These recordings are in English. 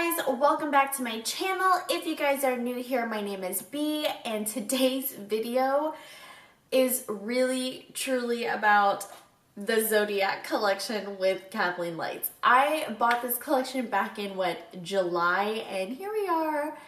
guys, welcome back to my channel. If you guys are new here, my name is Bee, and today's video is really truly about the Zodiac collection with Kathleen Lights. I bought this collection back in July, and here we are,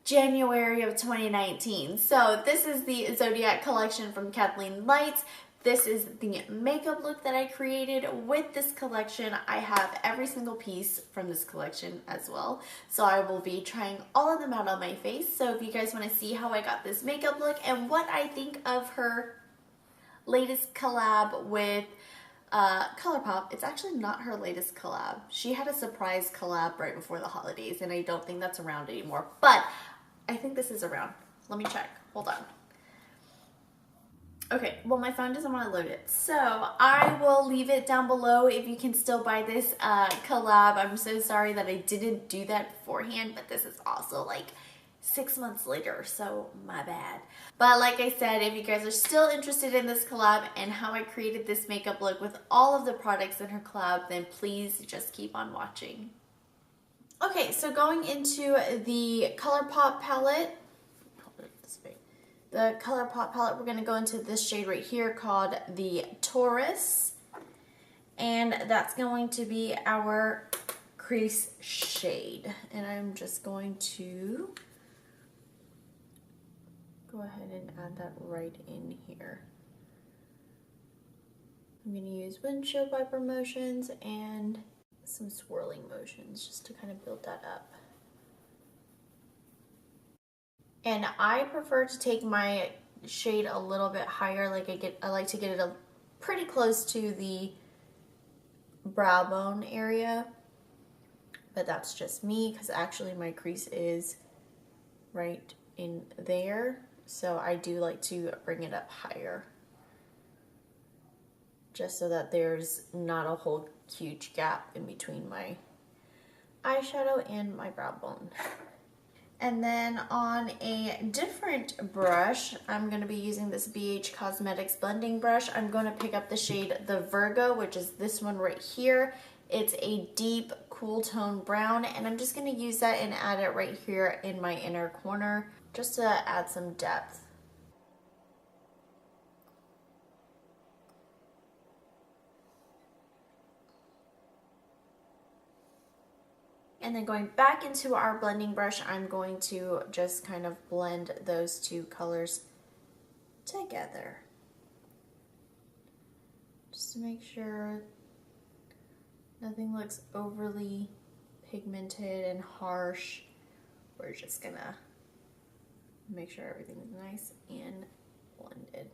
January of 2019. So this is the Zodiac collection from Kathleen Lights. This is the makeup look that I created with this collection. I have every single piece from this collection as well. So I will be trying all of them out on my face. So if you guys want to see how I got this makeup look and what I think of her latest collab with ColourPop, it's actually not her latest collab. She had a surprise collab right before the holidays, and I don't think that's around anymore. But I think this is around. Let me check. Hold on. Okay, well my phone doesn't want to load it, so I will leave it down below if you can still buy this collab. I'm so sorry that I didn't do that beforehand, but this is also like 6 months later, so my bad. But like I said, if you guys are still interested in this collab and how I created this makeup look with all of the products in her collab, then please just keep on watching. Okay, so going into the ColourPop palette, the ColourPop palette, we're going to go into this shade right here called the Taurus, and that's going to be our crease shade. And I'm just going to go ahead and add that right in here. I'm going to use windshield wiper motions and some swirling motions just to kind of build that up. And I prefer to take my shade a little bit higher. I like to get it pretty close to the brow bone area. But that's just me, because actually my crease is right in there. So I do like to bring it up higher, just so that there's not a whole huge gap in between my eyeshadow and my brow bone. And then on a different brush, I'm going to be using this BH Cosmetics blending brush. I'm going to pick up the shade The Virgo, which is this one right here. It's a deep cool tone brown, and I'm just going to use that and add it right here in my inner corner just to add some depth. And then going back into our blending brush, I'm going to just kind of blend those two colors together, just to make sure nothing looks overly pigmented and harsh. We're just gonna make sure everything is nice and blended.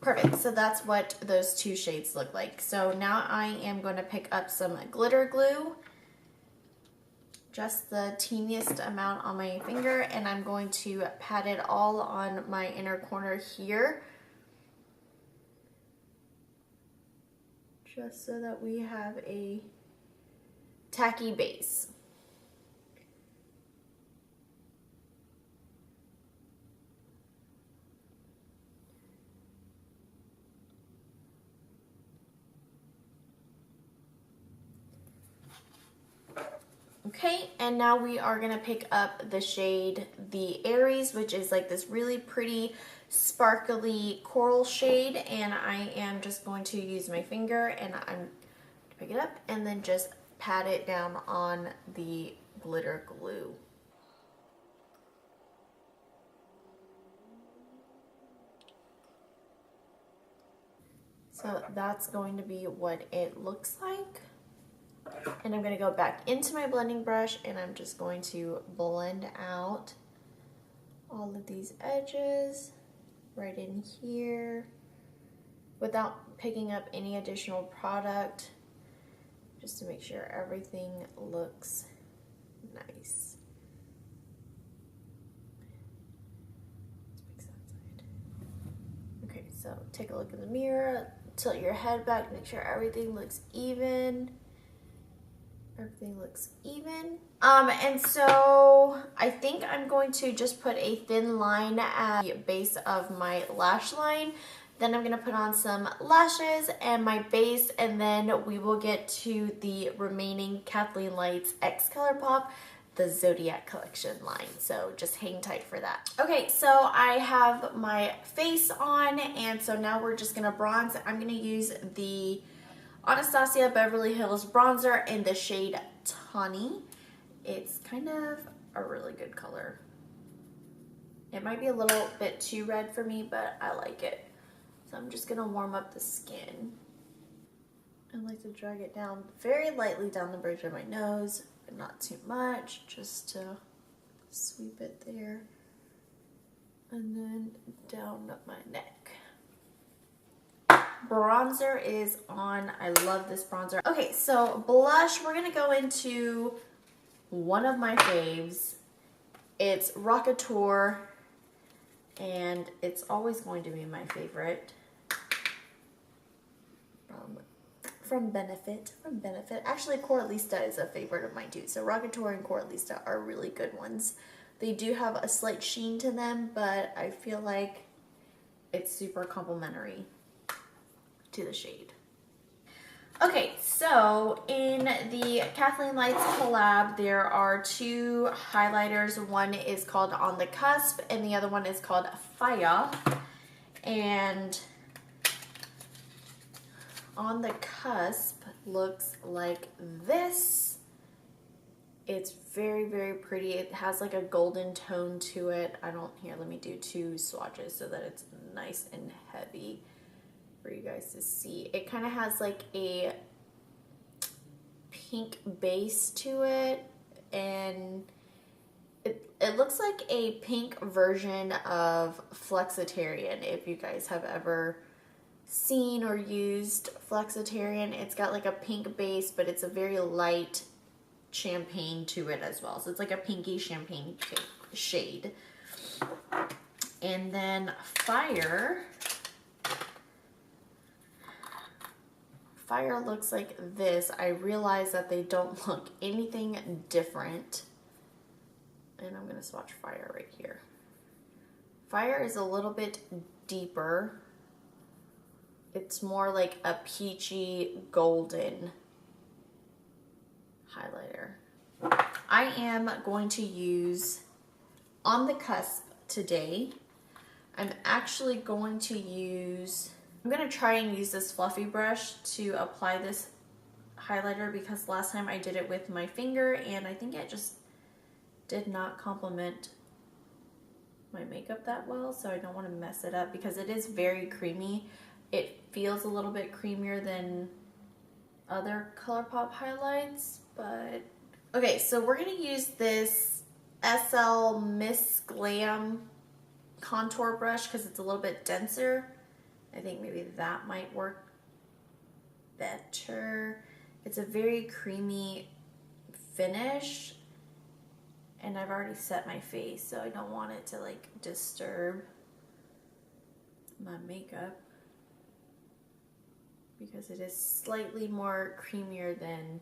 Perfect, so that's what those two shades look like. So now I am going to pick up some glitter glue, just the teeniest amount on my finger, and I'm going to pat it all on my inner corner here, just so that we have a tacky base. Okay, and now we are gonna pick up the shade The Aries, which is like this really pretty sparkly coral shade, and I am just going to use my finger and I'm gonna pick it up and then just pat it down on the glitter glue. So that's going to be what it looks like. And I'm going to go back into my blending brush, and I'm just going to blend out all of these edges right in here without picking up any additional product, just to make sure everything looks nice. Let's fix that side. Okay, so take a look in the mirror, tilt your head back, make sure everything looks even. Everything looks even. And so I think I'm going to just put a thin line at the base of my lash line, Then I'm gonna put on some lashes and my base, and then we will get to the remaining Kathleen Lights x ColourPop, the Zodiac collection line. So just hang tight for that. Okay, so I have my face on, and so now we're just gonna bronze. I'm gonna use the Anastasia Beverly Hills bronzer in the shade Tawny. It's kind of a really good color. It might be a little bit too red for me, but I like it. So I'm just gonna warm up the skin. I like to drag it down very lightly down the bridge of my nose, but not too much, just to sweep it there. And then down up my neck. Bronzer is on. I love this bronzer. Okay, so blush, we're gonna go into one of my faves. It's Rockateur, and it's always going to be my favorite. From Benefit. Actually, Coralista is a favorite of mine too. So Rockateur and Coralista are really good ones. They do have a slight sheen to them, but I feel like it's super complimentary to the shade. Okay, so in the Kathleen Lights collab, there are two highlighters. One is called On the Cusp, and the other one is called Fire. And On the Cusp looks like this. It's very, very pretty. It has like a golden tone to it. Here, let me do two swatches so that it's nice and heavy for you guys to see. It kind of has like a pink base to it, and it looks like a pink version of Flexitarian. If you guys have ever seen or used Flexitarian, it's got like a pink base, but it's a very light champagne to it as well. So it's like a pinky champagne shade. And then Fire looks like this. I realize that they don't look anything different. And I'm gonna swatch Fire right here. Fire is a little bit deeper. It's more like a peachy golden highlighter. I am going to use On the Cusp today. I'm actually going to I'm gonna try and use this fluffy brush to apply this highlighter, because last time I did it with my finger and I think it just did not complement my makeup that well, so I don't want to mess it up because it is very creamy. It feels a little bit creamier than other ColourPop highlights, but okay, so we're gonna use this SL Miss Glam contour brush because it's a little bit denser. I think maybe that might work better. It's a very creamy finish, and I've already set my face, so I don't want it to like disturb my makeup, because it is slightly more creamier than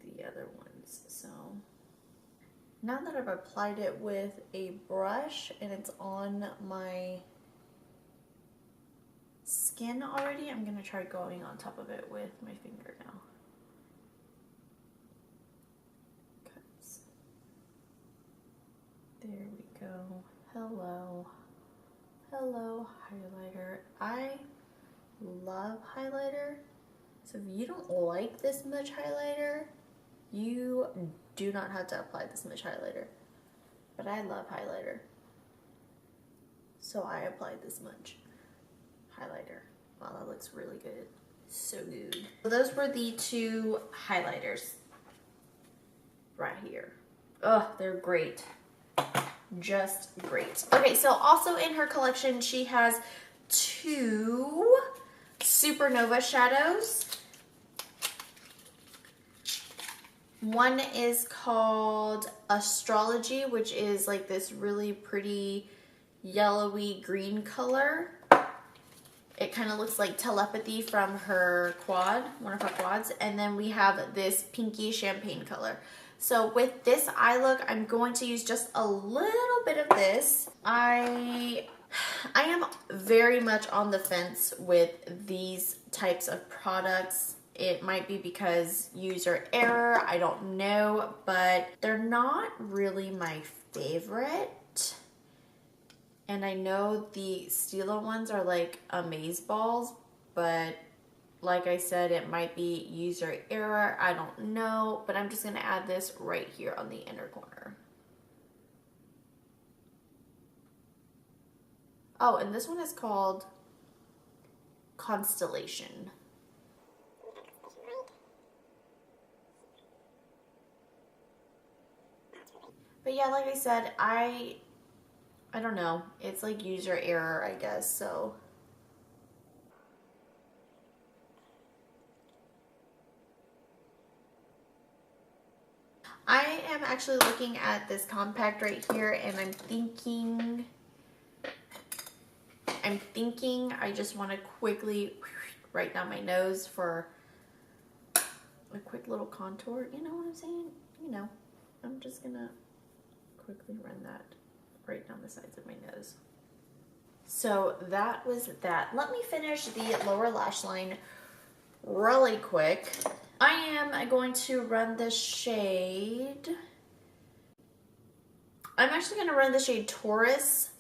the other ones. So now that I've applied it with a brush and it's on my skin already, I'm gonna try going on top of it with my finger now. There we go. Hello. Hello, highlighter. I love highlighter. So if you don't like this much highlighter, you do not have to apply this much highlighter. But I love highlighter, so I applied this much highlighter. Wow, that looks really good. So good. So those were the two highlighters right here. Oh, they're great. Just great. Okay, so also in her collection, she has two Supernova shadows. One is called Astrology, which is like this really pretty yellowy green color. It kind of looks like Telepathy from her quad, one of her quads. And then we have this pinky champagne color. So with this eye look, I'm going to use just a little bit of this. I I am very much on the fence with these types of products. It might be because user error, I don't know, but they're not really my favorite. And I know the Stila ones are like amazeballs, but like I said, it might be user error. I don't know, but I'm just gonna add this right here on the inner corner. Oh, and this one is called Constellation. But yeah, like I said, I don't know. It's like user error, I guess, so. I am actually looking at this compact right here, and I'm thinking I just want to quickly right down my nose for a quick little contour. You know what I'm saying? You know, I'm just gonna quickly run that right down the sides of my nose. So that was that. Let me finish the lower lash line really quick. I am going to run the shade. I'm actually going to run the shade Taurus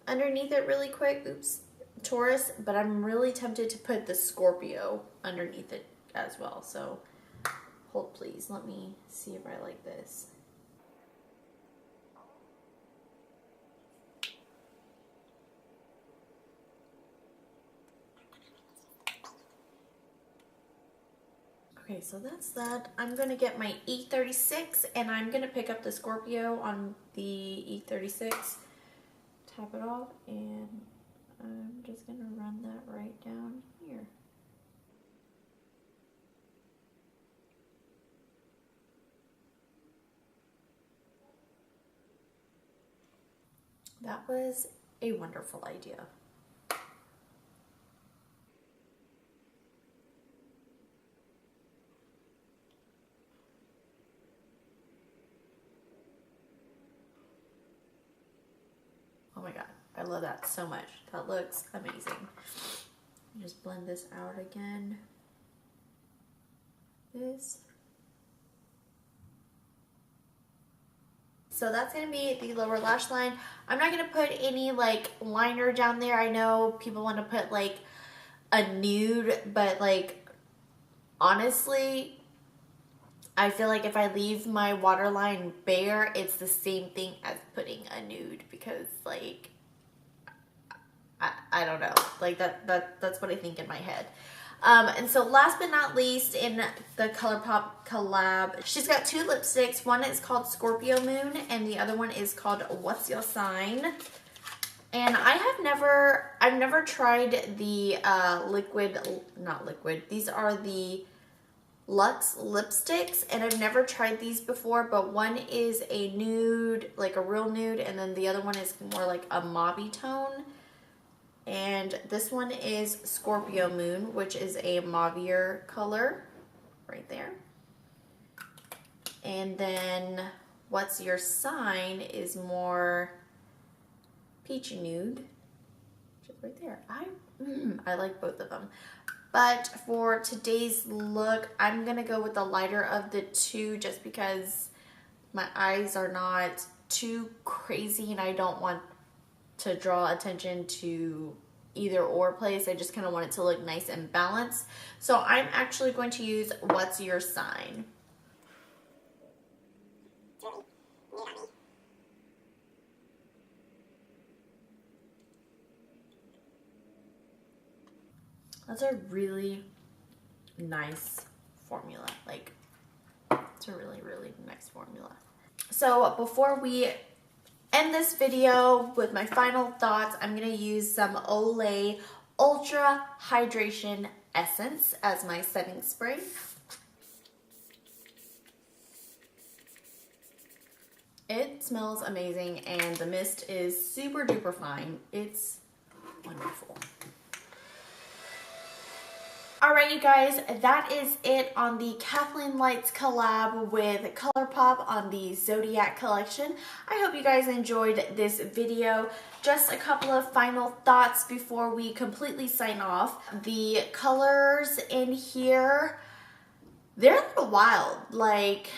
underneath it really quick. Oops, Taurus, but I'm really tempted to put the Scorpio underneath it as well. So hold please, let me see if I like this. Okay, so that's that. I'm gonna get my E36 and I'm gonna pick up the Scorpio on the E36, tap it off, and I'm just gonna run that right down here. That was a wonderful idea. Oh my god, I love that so much. That looks amazing. Just blend this out again. This. So that's going to be the lower lash line. I'm not going to put any like liner down there. I know people want to put like a nude, but like honestly, I feel like if I leave my waterline bare, it's the same thing as putting a nude, because like I don't know, like that's what I think in my head. And so last but not least, in the ColourPop collab, she's got two lipsticks. One is called Scorpio Moon and the other one is called What's Your Sign? And I've never tried the these are the Luxe lipsticks, and I've never tried these before, but one is a nude, like a real nude, and then the other one is more like a mauve tone. And this one is Scorpio Moon, which is a mauvier color right there. And then What's Your Sign is more peachy nude, which is right there. I like both of them. But for today's look, I'm going to go with the lighter of the two just because my eyes are not too crazy and I don't want to draw attention to either or place. I just kind of want it to look nice and balanced. So I'm actually going to use What's Your Sign. That's a really nice formula. Like, it's a really, really nice formula. So before we end this video with my final thoughts, I'm going to use some Olay Ultra Hydration Essence as my setting spray. It smells amazing and the mist is super duper fine. It's wonderful. Alright you guys, that is it on the Kathleen Lights collab with ColourPop on the Zodiac collection. I hope you guys enjoyed this video. Just a couple of final thoughts before we completely sign off. The colors in here, they're a little wild. Like,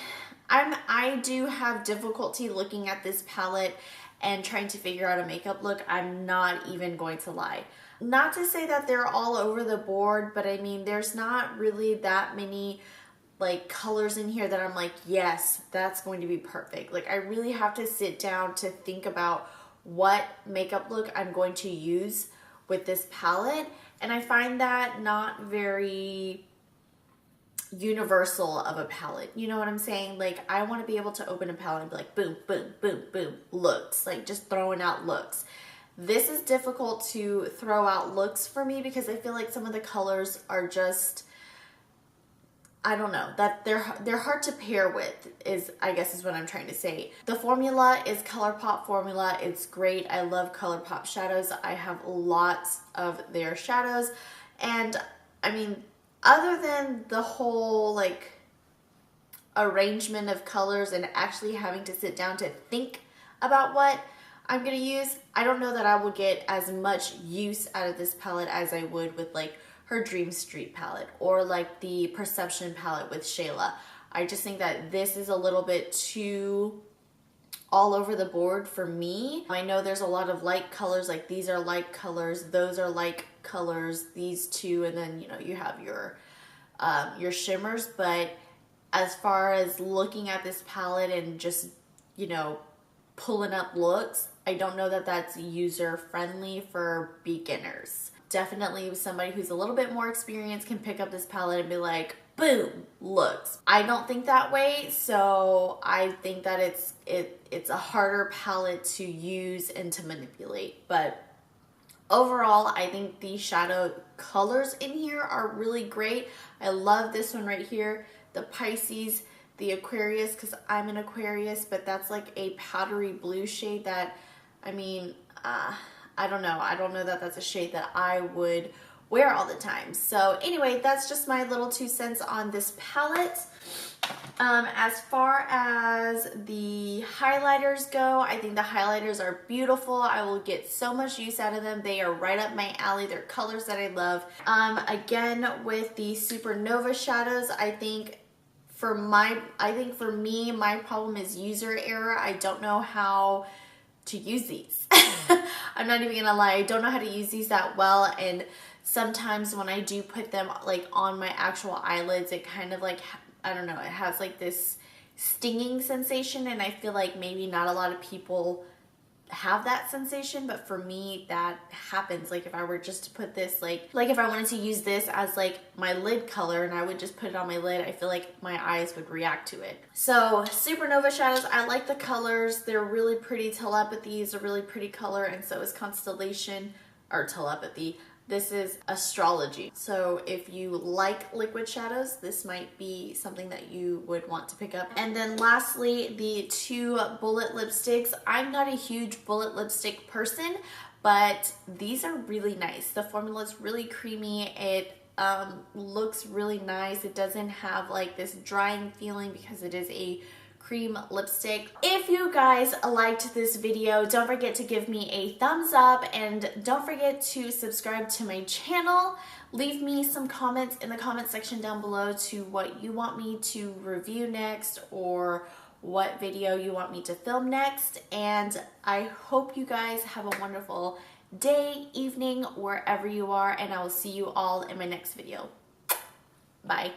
I do have difficulty looking at this palette and trying to figure out a makeup look. I'm not even going to lie. Not to say that they're all over the board, but I mean, there's not really that many like colors in here that I'm like, yes, that's going to be perfect. Like, I really have to sit down to think about what makeup look I'm going to use with this palette. And I find that not very universal of a palette. You know what I'm saying? Like, I want to be able to open a palette and be like, boom, boom, boom, boom, looks. Like, just throwing out looks. This is difficult to throw out looks for me because I feel like some of the colors are just, I don't know, that they're hard to pair with, is I guess is what I'm trying to say. The formula is ColourPop formula. It's great. I love ColourPop shadows. I have lots of their shadows. And I mean, other than the whole like arrangement of colors and actually having to sit down to think about what I'm gonna use, I don't know that I will get as much use out of this palette as I would with like her Dream Street palette or like the Perception palette with Shayla. I just think that this is a little bit too all over the board for me. I know there's a lot of light colors, like these are light colors, those are light colors, these two, and then you know you have your shimmers. But as far as looking at this palette and just, you know, pulling up looks, I don't know that that's user friendly for beginners. Definitely somebody who's a little bit more experienced can pick up this palette and be like, boom, looks. I don't think that way, so I think that it's a harder palette to use and to manipulate. But overall, I think the shadow colors in here are really great. I love this one right here, the Pisces, the Aquarius, because I'm an Aquarius, but that's like a powdery blue shade that, I mean, I don't know. I don't know that that's a shade that I would wear all the time. So anyway, that's just my little 2 cents on this palette. As far as the highlighters go, I think the highlighters are beautiful. I will get so much use out of them. They are right up my alley. They're colors that I love. Again, with the Supernova shadows, I think for me, my problem is user error. I don't know how to use these. I'm not even gonna lie. I don't know how to use these that well. And sometimes when I do put them like on my actual eyelids, it kind of like, I don't know, it has like this stinging sensation. And I feel like maybe not a lot of people have that sensation, but for me that happens. Like if I were just to put this like if I wanted to use this as like my lid color and I would just put it on my lid, I feel like my eyes would react to it. So Supernova shadows, I like the colors. They're really pretty. Telepathy is a really pretty color, and so is Constellation, or Telepathy. This is Astrology. So if you like liquid shadows, this might be something that you would want to pick up. And then lastly, the 2 bullet lipsticks. I'm not a huge bullet lipstick person, but these are really nice. The formula is really creamy. It looks really nice. It doesn't have like this drying feeling because it is a cream lipstick. If you guys liked this video, don't forget to give me a thumbs up and don't forget to subscribe to my channel. Leave me some comments in the comment section down below to what you want me to review next or what video you want me to film next. And I hope you guys have a wonderful day, evening, wherever you are, and I will see you all in my next video. Bye.